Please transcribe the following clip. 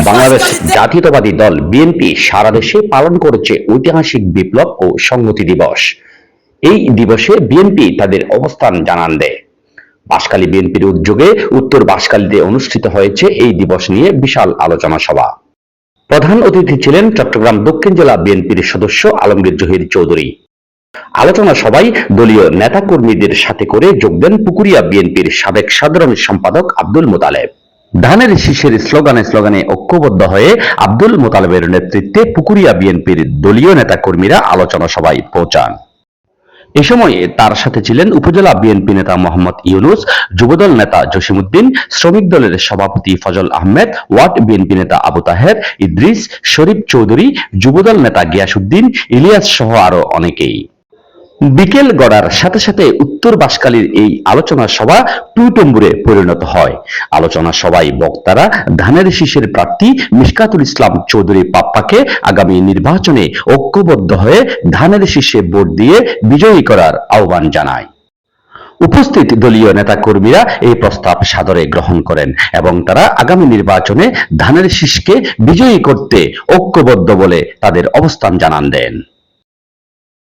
বাংলাদেশ জাতীয়তাবাদী দল বিএনপি সারা দেশে পালন করেছে ঐতিহাসিক বিপ্লব ও সংহতি দিবস। এই দিবসে বিএনপি তাদের অবস্থান জানান দেয়। বাঁশখালী বিএনপির উদ্যোগে উত্তর বাঁশখালীতে অনুষ্ঠিত হয়েছে এই দিবস নিয়ে বিশাল আলোচনা সভা। প্রধান অতিথি ছিলেন চট্টগ্রাম দক্ষিণ জেলা বিএনপির সদস্য আলমগীর জহির চৌধুরী। আলোচনা সভায় দলীয় নেতাকর্মীদের সাথে করে যোগ দেন পুকুরিয়া বিএনপির সাবেক সাধারণ সম্পাদক আব্দুল মোতালেব। ধানের শীষের স্লোগানে ঐক্যবদ্ধ হয়ে আব্দুল মোতালেবের নেতৃত্বে পুকুরিয়া বিএনপির দলীয় নেতাকর্মীরা আলোচনা সভায় পৌঁছান। এ সময় তার সাথে ছিলেন উপজেলা বিএনপি নেতা মোহাম্মদ ইউনুস, যুবদল নেতা জসিমউদ্দিন, শ্রমিক দলের সভাপতি ফজল আহমেদ, ওয়ার্ড বিএনপি নেতা আবু তাহের, ইদ্রিস, শরীফ চৌধুরী, যুবদল নেতা গিয়াসউদ্দিন, ইলিয়াস সহ আরো অনেকেই। বিকেল গড়ার সাথে সাথে উত্তর বাঁশখালীর এই আলোচনা সভা টুটম্বুরে পরিণত হয়। আলোচনা সভায় বক্তারা ধানের শীষের প্রার্থী মিশকাতুল ইসলাম চৌধুরী পাপ্পাকে আগামী নির্বাচনে ঐক্যবদ্ধ হয়ে ধানের শীষে ভোট দিয়ে বিজয়ী করার আহ্বান জানায়। উপস্থিত দলীয় নেতাকর্মীরা এই প্রস্তাব সাদরে গ্রহণ করেন এবং তারা আগামী নির্বাচনে ধানের শীষকে বিজয়ী করতে ঐক্যবদ্ধ বলে তাদের অবস্থান জানান দেন।